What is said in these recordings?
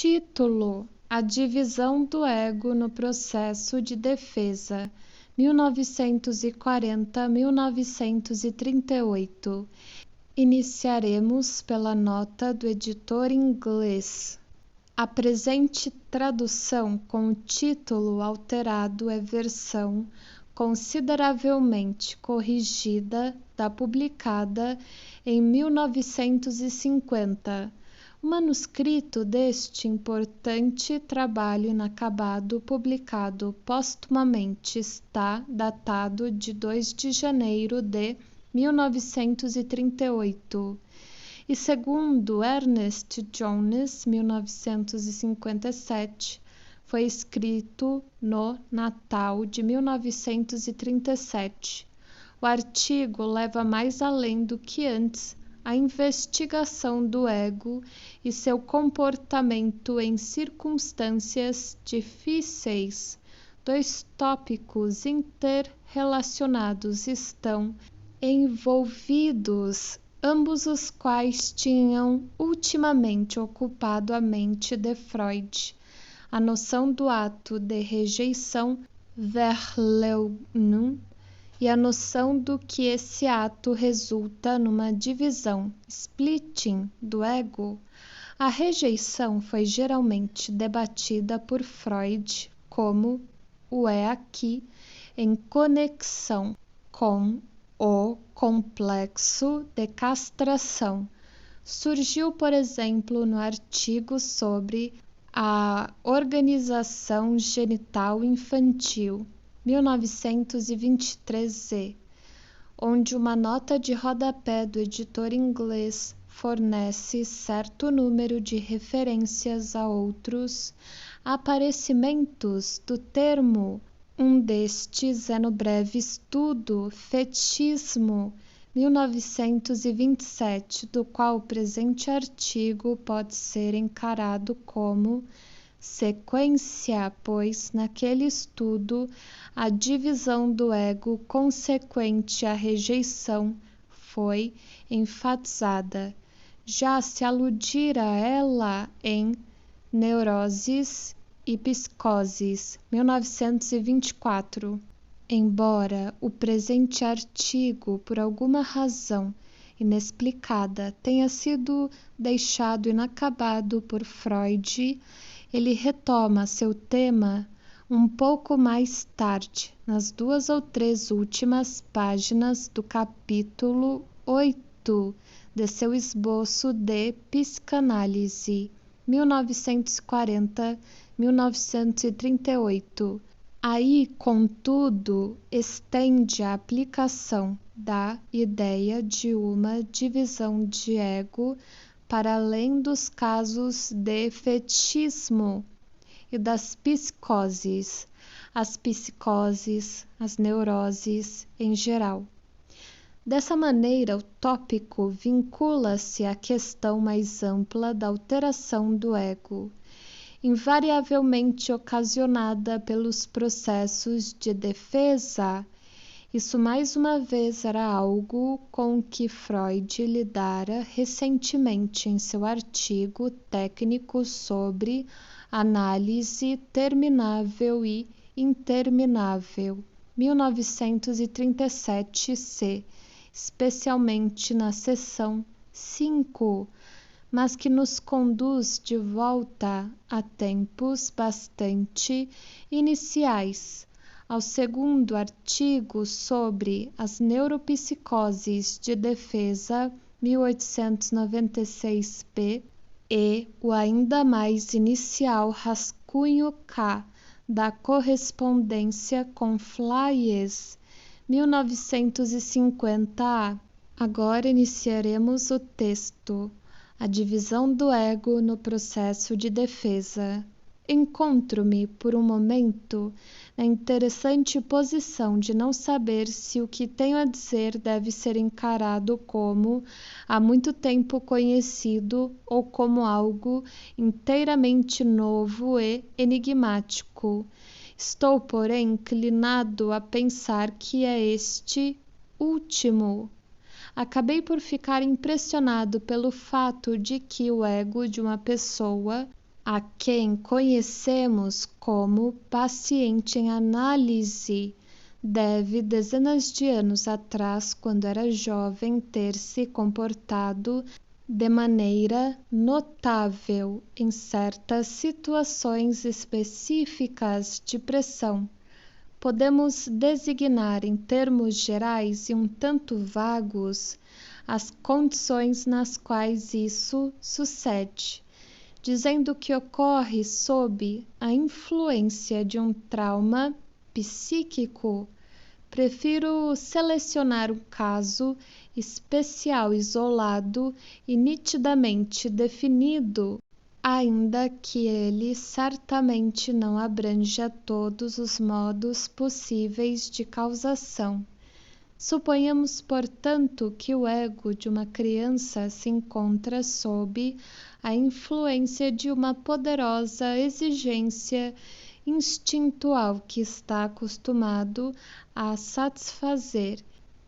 Título: A divisão do ego no processo de defesa, 1940-1938. Iniciaremos pela nota do editor inglês. A presente tradução com o título alterado é versão consideravelmente corrigida da publicada em 1950. O manuscrito deste importante trabalho inacabado, publicado póstumamente, está datado de 2 de janeiro de 1938 e, segundo Ernest Jones, 1957, foi escrito no Natal de 1937. O artigo leva mais além do que antes a investigação do ego e seu comportamento em circunstâncias difíceis. 2 tópicos interrelacionados estão envolvidos, ambos os quais tinham ultimamente ocupado a mente de Freud: a noção do ato de rejeição, Verleumdung, e a noção do que esse ato resulta numa divisão, splitting, do ego. A rejeição foi geralmente debatida por Freud como o é aqui, em conexão com o complexo de castração. Surgiu, por exemplo, no artigo sobre a organização genital infantil, 1923, onde uma nota de rodapé do editor inglês fornece certo número de referências a outros aparecimentos do termo. Um destes é no breve estudo Fetichismo, 1927, do qual o presente artigo pode ser encarado como sequência, pois naquele estudo a divisão do ego consequente à rejeição foi enfatizada. Já se aludira a ela em Neuroses e Psicoses, 1924. Embora o presente artigo, por alguma razão inexplicada, tenha sido deixado inacabado por Freud, ele retoma seu tema um pouco mais tarde, nas 2 ou 3 últimas páginas do capítulo 8 de seu esboço de psicanálise, 1940-1938. Aí, contudo, estende a aplicação da ideia de uma divisão de ego para além dos casos de fetichismo e das psicoses, as neuroses em geral. Dessa maneira, o tópico vincula-se à questão mais ampla da alteração do ego, invariavelmente ocasionada pelos processos de defesa. Isso, mais uma vez, era algo com que Freud lidara recentemente em seu artigo técnico sobre análise terminável e interminável, 1937c, especialmente na seção 5, mas que nos conduz de volta a tempos bastante iniciais, ao segundo artigo sobre as neuropsicoses de defesa, 1896p, e o ainda mais inicial rascunho K da correspondência com Flies, 1950a. Agora iniciaremos o texto: A divisão do ego no processo de defesa. Encontro-me, por um momento, na interessante posição de não saber se o que tenho a dizer deve ser encarado como há muito tempo conhecido ou como algo inteiramente novo e enigmático. Estou, porém, inclinado a pensar que é este último. Acabei por ficar impressionado pelo fato de que o ego de uma pessoa a quem conhecemos como paciente em análise, deve, dezenas de anos atrás, quando era jovem, ter se comportado de maneira notável em certas situações específicas de pressão. Podemos designar em termos gerais e um tanto vagos as condições nas quais isso sucede, dizendo que ocorre sob a influência de um trauma psíquico. Prefiro selecionar um caso especial, isolado e nitidamente definido, ainda que ele certamente não abranja todos os modos possíveis de causação. Suponhamos, portanto, que o ego de uma criança se encontra sob a influência de uma poderosa exigência instintual que está acostumado a satisfazer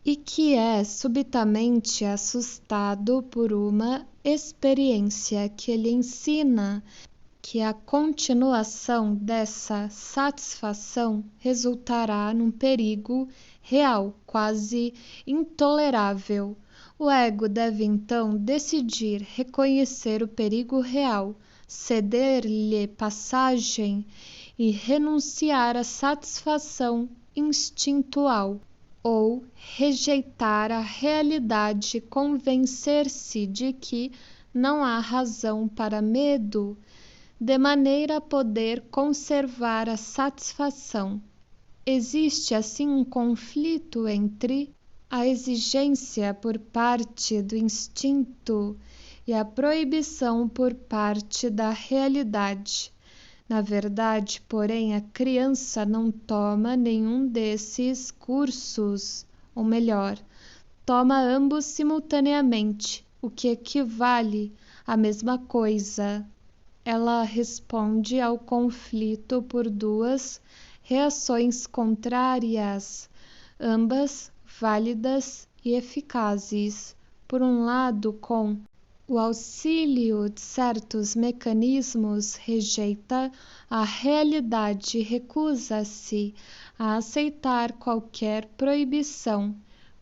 e que é subitamente assustado por uma experiência que lhe ensina que a continuação dessa satisfação resultará num perigo real, quase intolerável. O ego deve então decidir reconhecer o perigo real, ceder-lhe passagem e renunciar à satisfação instintual, ou rejeitar a realidade, convencer-se de que não há razão para medo, de maneira a poder conservar a satisfação. Existe assim um conflito entre a exigência por parte do instinto e a proibição por parte da realidade. Na verdade, porém, a criança não toma nenhum desses cursos, ou melhor, toma ambos simultaneamente, o que equivale à mesma coisa. Ela responde ao conflito por duas reações contrárias, ambas válidas e eficazes. Por um lado, com o auxílio de certos mecanismos, rejeita a realidade e recusa-se a aceitar qualquer proibição.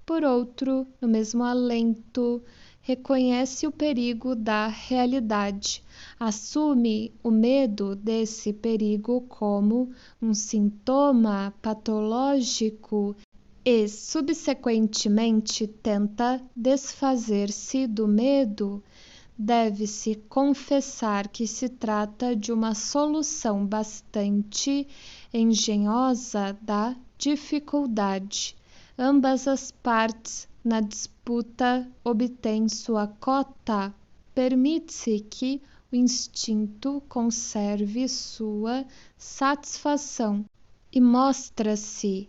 Por outro, no mesmo alento, reconhece o perigo da realidade, assume o medo desse perigo como um sintoma patológico e, subsequentemente, tenta desfazer-se do medo. Deve-se confessar que se trata de uma solução bastante engenhosa da dificuldade. Ambas as partes na disputa obtêm sua cota. Permite-se que o instinto conserve sua satisfação e mostra-se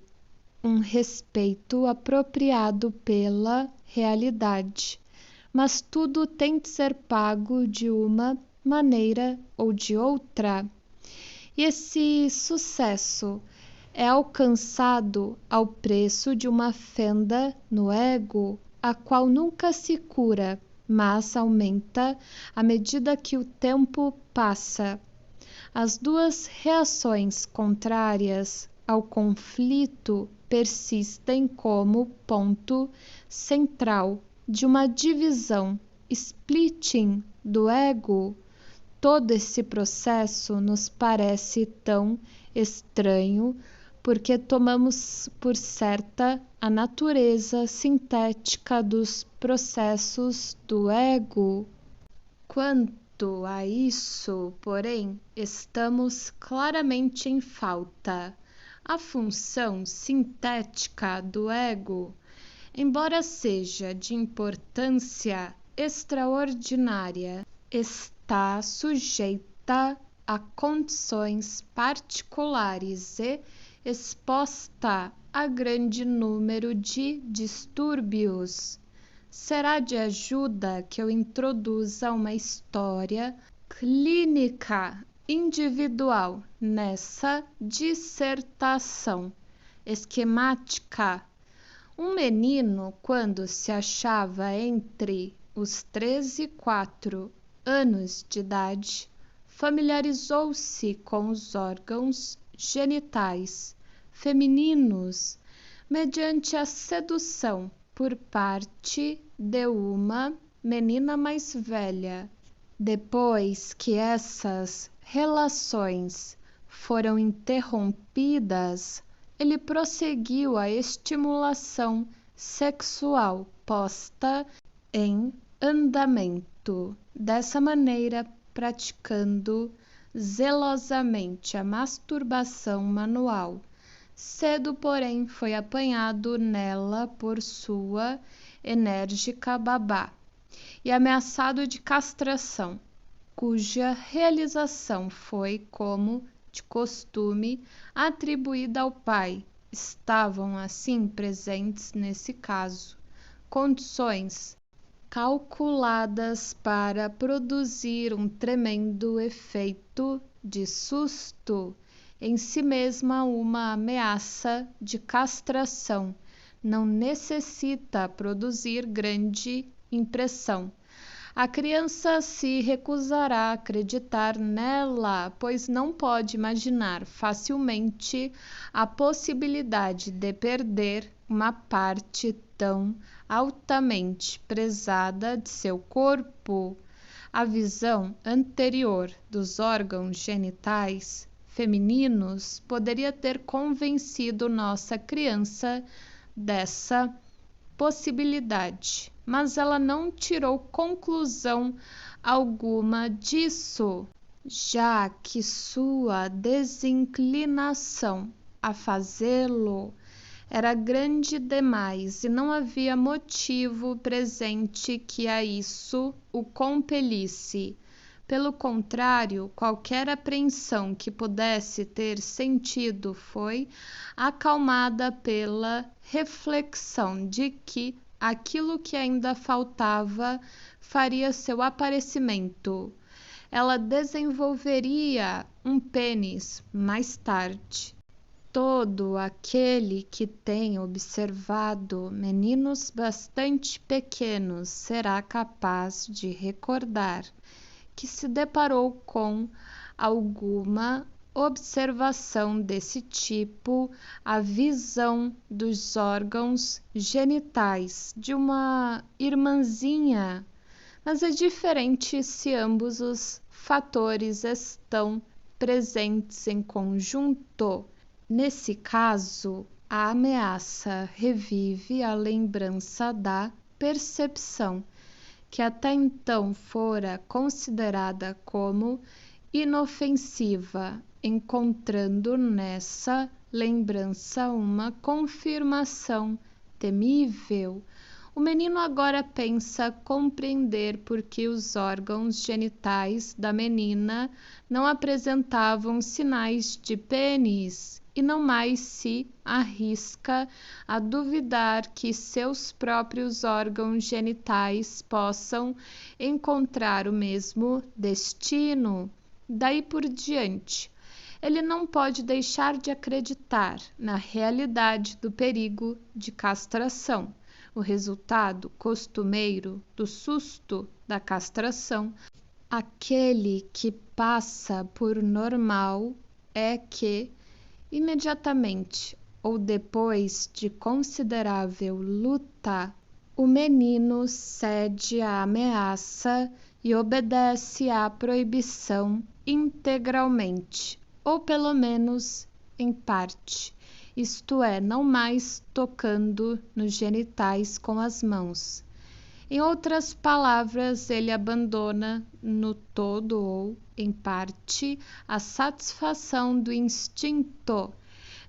um respeito apropriado pela realidade, mas tudo tem de ser pago de uma maneira ou de outra. E esse sucesso é alcançado ao preço de uma fenda no ego, a qual nunca se cura, mas aumenta à medida que o tempo passa. As duas reações contrárias ao conflito persistem como ponto central de uma divisão, splitting do ego. Todo esse processo nos parece tão estranho porque tomamos por certa a natureza sintética dos processos do ego. Quanto a isso, porém, estamos claramente em falta. A função sintética do ego, embora seja de importância extraordinária, está sujeita a condições particulares e exposta a grande número de distúrbios. Será de ajuda que eu introduza uma história clínica individual nessa dissertação esquemática. Um menino, quando se achava entre os 3 e 4 anos de idade, familiarizou-se com os órgãos genitais femininos mediante a sedução por parte de uma menina mais velha. Depois que essas relações foram interrompidas, ele prosseguiu a estimulação sexual posta em andamento, dessa maneira praticando zelosamente a masturbação manual. Cedo, porém, foi apanhado nela por sua enérgica babá e ameaçado de castração, cuja realização foi, como de costume, atribuída ao pai. Estavam, assim, presentes nesse caso condições calculadas para produzir um tremendo efeito de susto, em si mesma uma ameaça de castração não necessita produzir grande impressão. A criança se recusará a acreditar nela, pois não pode imaginar facilmente a possibilidade de perder uma parte tão altamente prezada de seu corpo. A visão anterior dos órgãos genitais femininos poderia ter convencido nossa criança dessa possibilidade, mas ela não tirou conclusão alguma disso, já que sua desinclinação a fazê-lo era grande demais e não havia motivo presente que a isso o compelisse. Pelo contrário, qualquer apreensão que pudesse ter sentido foi acalmada pela reflexão de que aquilo que ainda faltava faria seu aparecimento. Ela desenvolveria um pênis mais tarde. Todo aquele que tem observado meninos bastante pequenos será capaz de recordar que se deparou com alguma observação desse tipo. A visão dos órgãos genitais de uma irmãzinha, mas é diferente se ambos os fatores estão presentes em conjunto. Nesse caso, a ameaça revive a lembrança da percepção, que até então fora considerada como inofensiva, encontrando nessa lembrança uma confirmação temível. O menino agora pensa compreender por que os órgãos genitais da menina não apresentavam sinais de pênis e não mais se arrisca a duvidar que seus próprios órgãos genitais possam encontrar o mesmo destino. Daí por diante, ele não pode deixar de acreditar na realidade do perigo de castração. O resultado costumeiro do susto da castração, aquele que passa por normal, é que, imediatamente ou depois de considerável luta, o menino cede à ameaça e obedece à proibição integralmente, ou pelo menos em parte, isto é, não mais tocando nos genitais com as mãos. Em outras palavras, ele abandona no todo ou em parte a satisfação do instinto.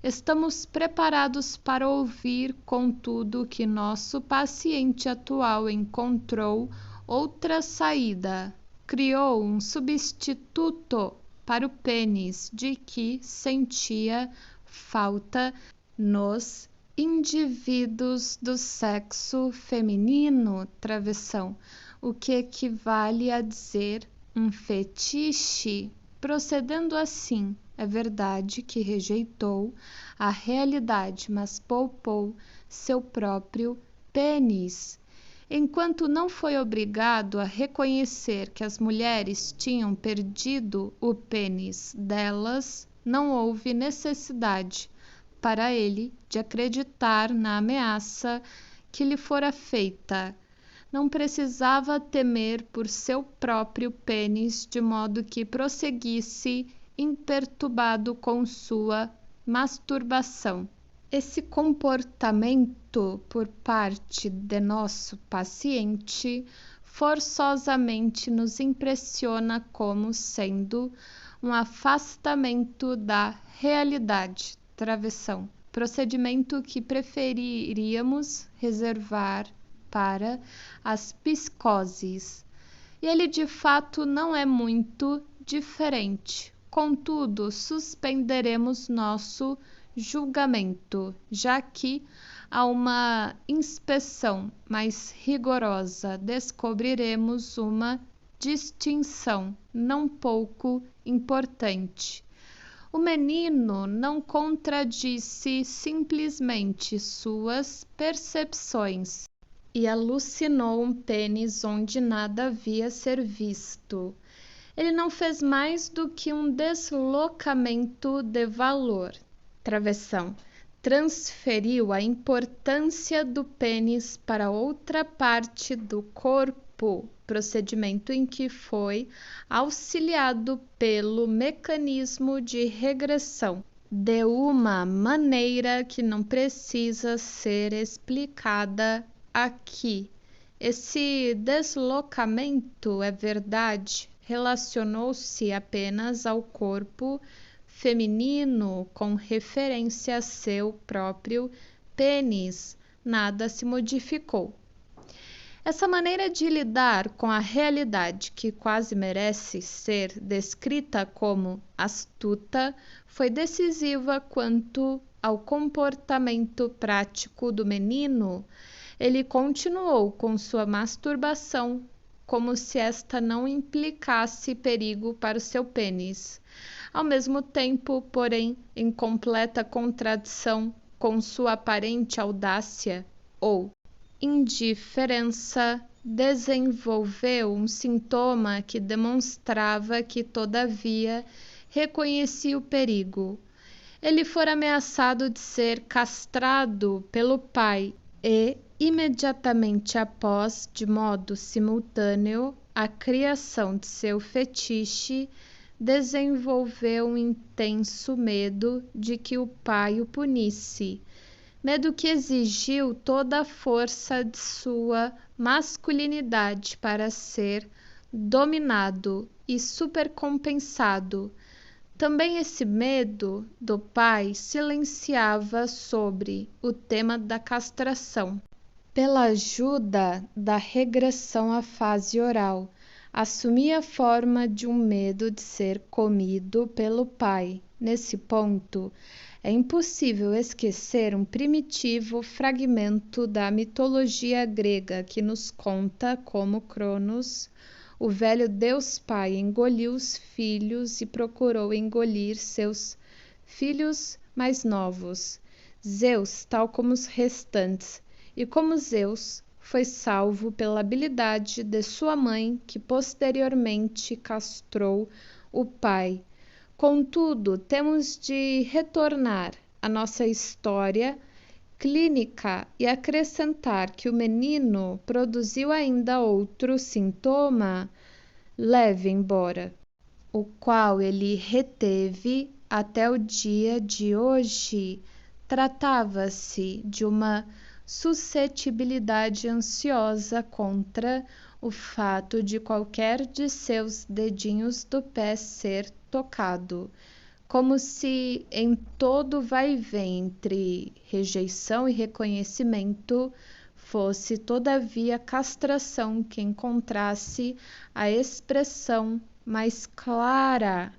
Estamos preparados para ouvir, contudo, que nosso paciente atual encontrou outra saída, criou um substituto para o pênis de que sentia falta nos indivíduos do sexo feminino, travessão, o que equivale a dizer um fetiche. Procedendo assim, é verdade que rejeitou a realidade, mas poupou seu próprio pênis. enquanto não foi obrigado a reconhecer que as mulheres tinham perdido o pênis delas, não houve necessidade para ele de acreditar na ameaça que lhe fora feita. Não precisava temer por seu próprio pênis, de modo que prosseguisse imperturbado com sua masturbação. Esse comportamento por parte de nosso paciente forçosamente nos impressiona como sendo um afastamento da realidade, travessão, procedimento que preferiríamos reservar para as psicoses. E ele de fato não é muito diferente. Contudo, suspenderemos nosso julgamento, já que a uma inspeção mais rigorosa descobriremos uma distinção não pouco importante. O menino não contradisse simplesmente suas percepções e alucinou um pênis onde nada havia ser visto. Ele não fez mais do que um deslocamento de valor. Travessão. Transferiu a importância do pênis para outra parte do corpo, procedimento em que foi auxiliado pelo mecanismo de regressão, de uma maneira que não precisa ser explicada aqui. Esse deslocamento, é verdade, relacionou-se apenas ao corpo feminino com referência a seu próprio pênis, nada se modificou. Essa maneira de lidar com a realidade, que quase merece ser descrita como astuta, foi decisiva quanto ao comportamento prático do menino. Ele continuou com sua masturbação, como se esta não implicasse perigo para o seu pênis. Ao mesmo tempo, porém, em completa contradição com sua aparente audácia ou indiferença, desenvolveu um sintoma que demonstrava que, todavia, reconhecia o perigo. Ele fora ameaçado de ser castrado pelo pai e, imediatamente após, de modo simultâneo, a criação de seu fetiche, desenvolveu um intenso medo de que o pai o punisse, medo que exigiu toda a força de sua masculinidade para ser dominado e supercompensado. Também esse medo do pai silenciava sobre o tema da castração. Pela ajuda da regressão à fase oral, assumia a forma de um medo de ser comido pelo pai. Nesse ponto, é impossível esquecer um primitivo fragmento da mitologia grega que nos conta como Cronos, o velho Deus Pai, engoliu os filhos e procurou engolir seus filhos mais novos. Zeus, tal como os restantes, e como Zeus, foi salvo pela habilidade de sua mãe, que posteriormente castrou o pai. Contudo, temos de retornar à nossa história clínica e acrescentar que o menino produziu ainda outro sintoma leve, embora, o qual ele reteve até o dia de hoje. Tratava-se de uma suscetibilidade ansiosa contra o fato de qualquer de seus dedinhos do pé ser tocado, como se em todo vai-vem entre rejeição e reconhecimento fosse todavia castração que encontrasse a expressão mais clara